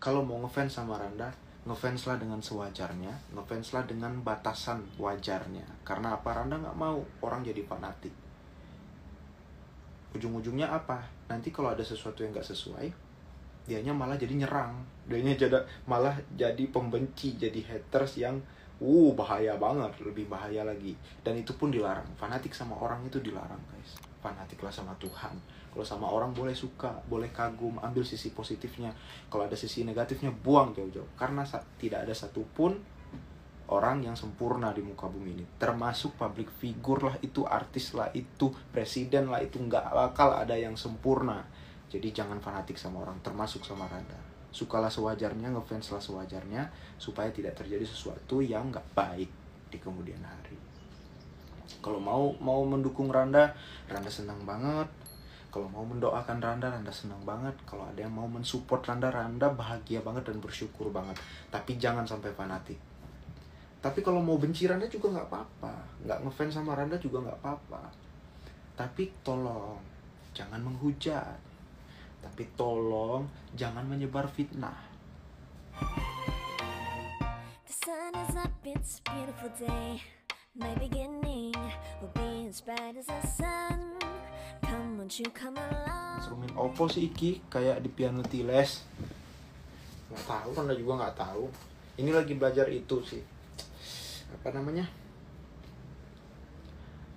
kalau mau ngefans sama Randa, ngefanslah dengan sewajarnya, ngefanslah dengan batasan wajarnya. Karena apa? Randa nggak mau orang jadi fanatik. Ujung-ujungnya apa? Nanti kalau ada sesuatu yang nggak sesuai, dianya malah jadi nyerang, malah jadi pembenci, jadi haters yang bahaya banget, lebih bahaya lagi. Dan itu pun dilarang. Fanatik sama orang itu dilarang, guys. Fanatiklah sama Tuhan. Kalau sama orang boleh suka, boleh kagum, ambil sisi positifnya. Kalau ada sisi negatifnya, buang jauh-jauh. Karena tidak ada satupun orang yang sempurna di muka bumi ini. Termasuk public figure lah, itu artis lah, itu presiden lah, itu nggak bakal ada yang sempurna. Jadi jangan fanatik sama orang, termasuk sama Randa. Sukalah sewajarnya, ngefanslah sewajarnya, supaya tidak terjadi sesuatu yang nggak baik di kemudian hari. Kalau mau mendukung Randa senang banget. Kalau mau mendoakan Randa senang banget. Kalau ada yang mau mensupport Randa bahagia banget dan bersyukur banget. Tapi jangan sampai fanatik. Tapi kalau mau benci Randa juga nggak apa-apa. Nggak ngefans sama Randa juga nggak apa-apa. Tapi tolong jangan menghujat. Tapi tolong jangan menyebar fitnah. The sun is up, it's a beautiful day. My beginning will be as bright as the sun. Come won't you come along. Instrumen opo sih iki? Kayak di piano tiles. Nggak tahu, Randa juga nggak tahu. Ini lagi belajar itu sih. Apa namanya?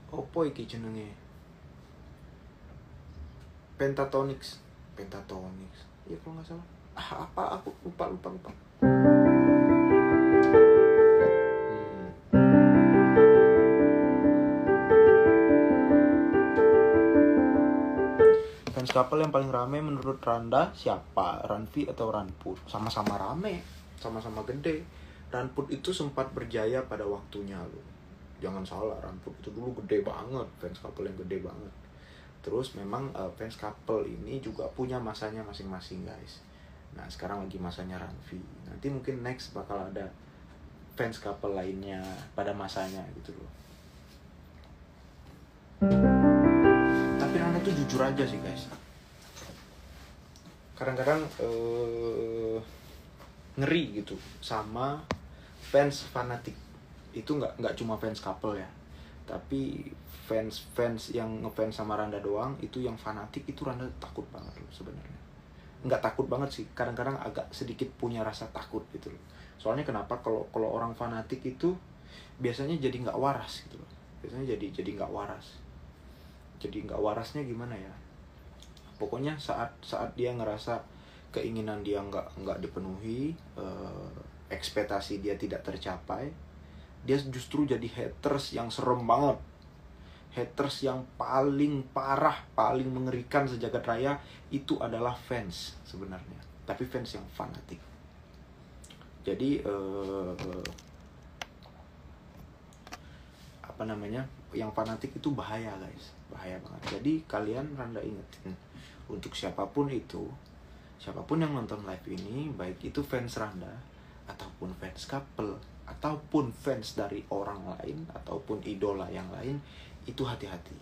Opo iki jenenge? Pentatonix. Iya kalau nggak salah. Apa aku lupa. Fans couple yang paling rame menurut Randa siapa? Ranvi atau Ranput? Sama-sama rame, sama-sama gede. Ranput itu sempat berjaya pada waktunya loh. Jangan salah, Ranput itu dulu gede banget, fans couple yang gede banget. Terus memang fans couple ini juga punya masanya masing-masing, guys. Nah sekarang lagi masanya Ranvi. Nanti mungkin next bakal ada fans couple lainnya pada masanya gitu loh. Tapi Randa tuh jujur aja sih, guys. Kadang-kadang ngeri gitu sama fans fanatik. Itu nggak cuma fans couple ya, tapi fans yang ngefans sama Randa doang, itu yang fanatik itu Randa takut banget loh sebenarnya. Nggak takut banget sih, kadang-kadang agak sedikit punya rasa takut gitu loh. Soalnya kenapa? Kalau orang fanatik itu biasanya jadi nggak waras gitu loh. Biasanya jadi nggak waras. Jadi nggak warasnya gimana ya? Pokoknya saat dia ngerasa keinginan dia nggak dipenuhi, ekspektasi dia tidak tercapai, dia justru jadi haters yang serem banget. Haters yang paling parah, paling mengerikan sejagat raya itu adalah fans sebenarnya. Tapi fans yang fanatik. Jadi apa namanya? Yang fanatik itu bahaya, guys. Bahaya banget. Jadi kalian Randa ingetin, untuk siapapun itu, siapapun yang nonton live ini, baik itu fans Randa ataupun fans couple ataupun fans dari orang lain ataupun idola yang lain, itu hati-hati.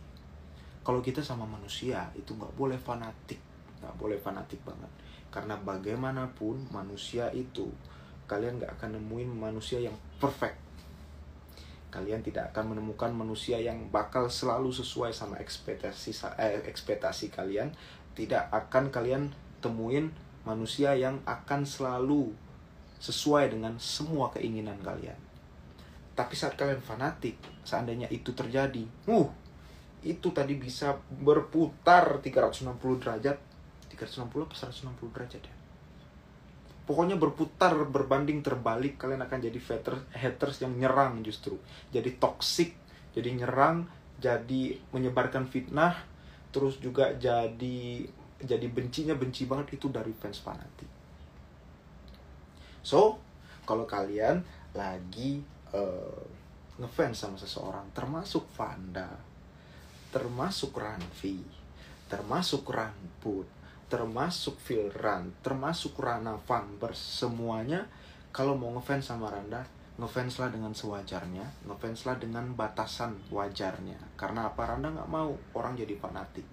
Kalau kita sama manusia itu nggak boleh fanatik banget. Karena bagaimanapun manusia itu, kalian nggak akan nemuin manusia yang perfect. Kalian tidak akan menemukan manusia yang bakal selalu sesuai sama ekspektasi kalian. Tidak akan kalian temuin manusia yang akan selalu sesuai dengan semua keinginan kalian. Tapi saat kalian fanatik, seandainya itu terjadi, itu tadi bisa berputar 360 derajat. 360 atau 160 derajat ya? Pokoknya berputar, berbanding terbalik. Kalian akan jadi haters yang nyerang justru. Jadi toxic, jadi nyerang, jadi menyebarkan fitnah, terus juga jadi benci banget itu dari fans fanatik. So, kalau kalian lagi ngefans sama seseorang, termasuk Vanda, termasuk Ranvi, termasuk Ranput, termasuk Filran, termasuk Rana Fanbers, semuanya kalau mau ngefans sama Randa, ngefanslah dengan sewajarnya, ngefanslah dengan batasan wajarnya. Karena apa? Randa nggak mau orang jadi fanatik.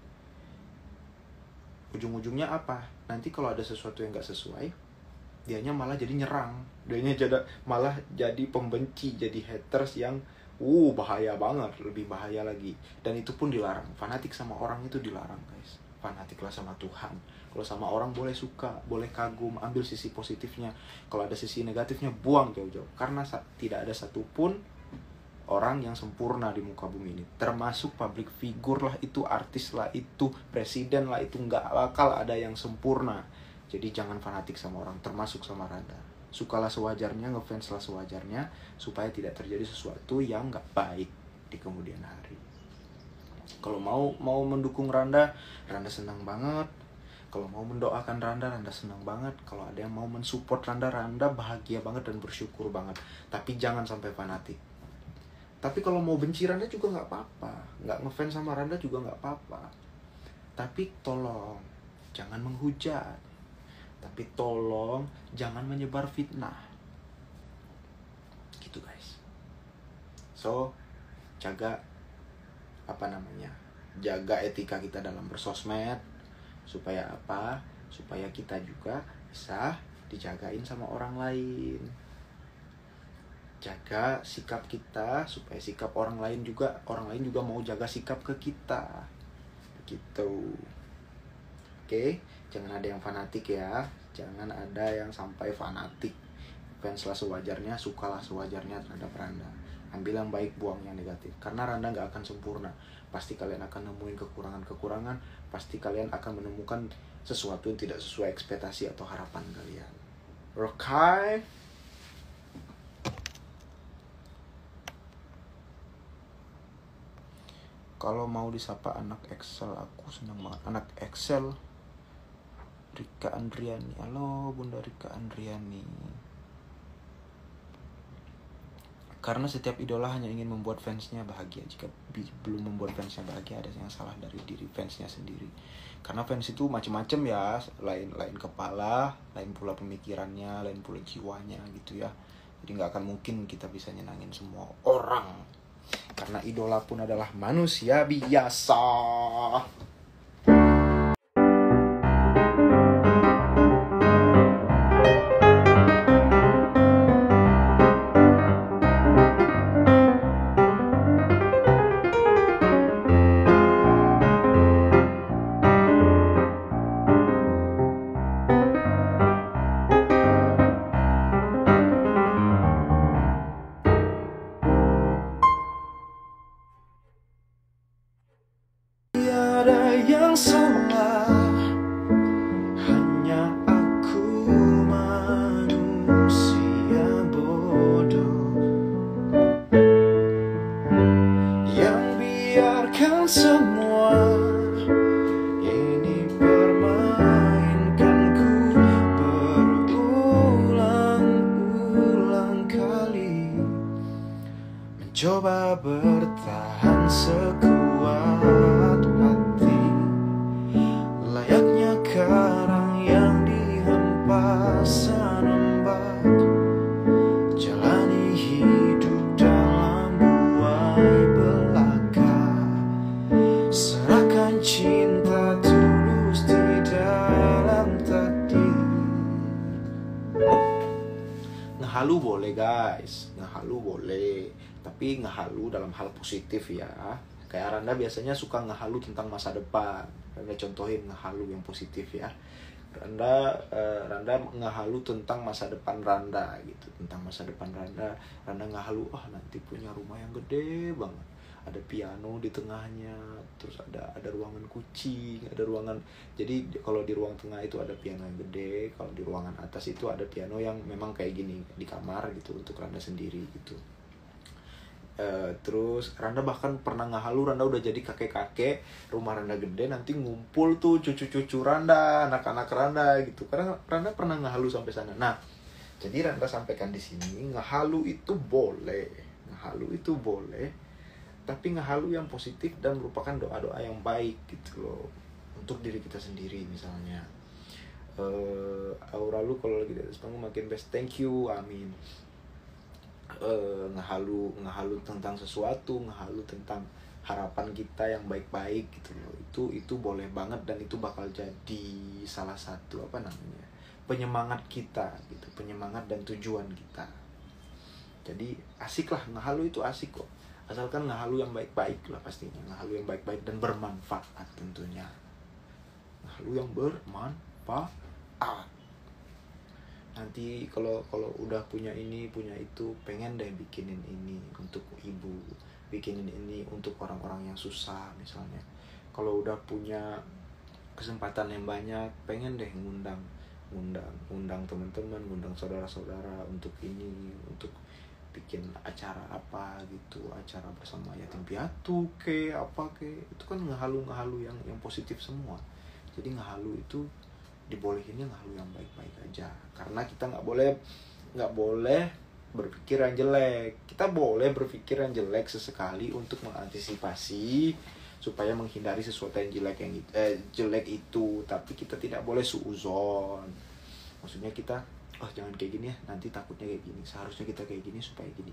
Ujung-ujungnya apa? Nanti kalau ada sesuatu yang nggak sesuai, dianya malah jadi nyerang, malah jadi pembenci, jadi haters yang bahaya banget, lebih bahaya lagi. Dan itu pun dilarang. Fanatik sama orang itu dilarang guys. Fanatiklah sama Tuhan. Kalau sama orang boleh suka, boleh kagum, ambil sisi positifnya. Kalau ada sisi negatifnya, buang jauh-jauh. Karena tidak ada satupun orang yang sempurna di muka bumi ini. Termasuk public figure lah itu, artis lah itu, presiden lah itu, nggak bakal ada yang sempurna. Jadi jangan fanatik sama orang, termasuk sama Randa. Sukalah sewajarnya, ngefanslah sewajarnya, supaya tidak terjadi sesuatu yang nggak baik di kemudian hari. Kalau mau mendukung Randa senang banget. Kalau mau mendoakan Randa senang banget. Kalau ada yang mau mensupport Randa bahagia banget dan bersyukur banget. Tapi jangan sampai fanatik. Tapi kalau mau benci Randa juga nggak apa-apa, nggak ngefans sama Randa juga nggak apa-apa. Tapi tolong jangan menghujat. Tapi tolong jangan menyebar fitnah. Gitu guys. So, jaga jaga etika kita dalam bersosmed. Supaya apa? Supaya kita juga bisa dijagain sama orang lain. Jaga sikap kita supaya sikap orang lain juga mau jaga sikap ke kita. Gitu. Oke, jangan ada yang fanatik ya. Jangan ada yang sampai fanatik. Fanslah sewajarnya, sukalah sewajarnya terhadap Randa. Ambil yang baik, buang yang negatif. Karena Randa gak akan sempurna. Pasti kalian akan nemuin kekurangan-kekurangan. Pasti kalian akan menemukan sesuatu yang tidak sesuai ekspektasi atau harapan kalian. Okay? Kalau mau disapa anak Excel, aku senang banget. Anak Excel, Rika Andriani. Halo Bunda Rika Andriani. Karena setiap idola hanya ingin membuat fansnya bahagia. Jika belum membuat fansnya bahagia, ada yang salah dari diri fansnya sendiri. Karena fans itu macam-macam ya, lain kepala, lain pula pemikirannya, lain pula jiwanya gitu ya. Jadi nggak akan mungkin kita bisa nyenangin semua orang. Karena idola pun adalah manusia biasa. Tiada yang salah, hanya aku manusia bodoh yang biarkan semua ini permainkanku berulang-ulang kali, mencoba bertahan sekuat hati, layaknya karang yang dihempas ombak, jalani hidup dalam buai belaka, serahkan cinta tulus di dalam takdir. Ngehalu boleh guys, ngehalu boleh, tapi ngehalu dalam hal positif ya. Kayak Randa biasanya suka ngehalu tentang masa depan. Randa contohin ngehalu yang positif ya. Randa ngehalu tentang masa depan Randa gitu. Tentang masa depan Randa ngehalu, nanti punya rumah yang gede banget. Ada piano di tengahnya, terus ada ruangan kucing, ada ruangan. Jadi kalau di ruang tengah itu ada piano yang gede, kalau di ruangan atas itu ada piano yang memang kayak gini di kamar gitu untuk Randa sendiri gitu. Terus Randa bahkan pernah ngehalu Randa udah jadi kakek-kakek, rumah Randa gede, nanti ngumpul tuh cucu-cucu Randa, anak-anak Randa gitu. Karena Randa pernah ngehalu sampai sana. Nah, jadi Randa sampaikan di sini, ngehalu itu boleh, tapi ngehalu yang positif dan merupakan doa-doa yang baik gitu loh, untuk diri kita sendiri misalnya. Aura lu kalau lagi di atas panggung makin best, thank you, amin. Ngehalu tentang sesuatu, ngehalu tentang harapan kita yang baik-baik gitu loh, itu boleh banget, dan itu bakal jadi salah satu penyemangat kita gitu, penyemangat dan tujuan kita. Jadi asik lah, ngehalu itu asik kok, asalkan ngehalu yang baik-baik lah pastinya, ngehalu yang baik-baik dan bermanfaat tentunya, ngehalu yang bermanfaat. Nanti kalau udah punya ini punya itu, pengen deh bikinin ini untuk ibu, bikinin ini untuk orang-orang yang susah misalnya. Kalau udah punya kesempatan yang banyak, pengen deh ngundang teman-teman, ngundang saudara-saudara untuk ini, untuk bikin acara apa gitu, acara bersama yatim piatu apa itu kan ngehalu yang positif semua. Jadi ngehalu itu dibolehinnya ngehalu yang baik-baik aja, karena kita nggak boleh berpikir yang jelek. Kita boleh berpikir yang jelek sesekali untuk mengantisipasi supaya menghindari sesuatu yang jelek itu, tapi kita tidak boleh suuzon. Maksudnya kita jangan kayak gini ya, nanti takutnya kayak gini, seharusnya kita kayak gini supaya gini.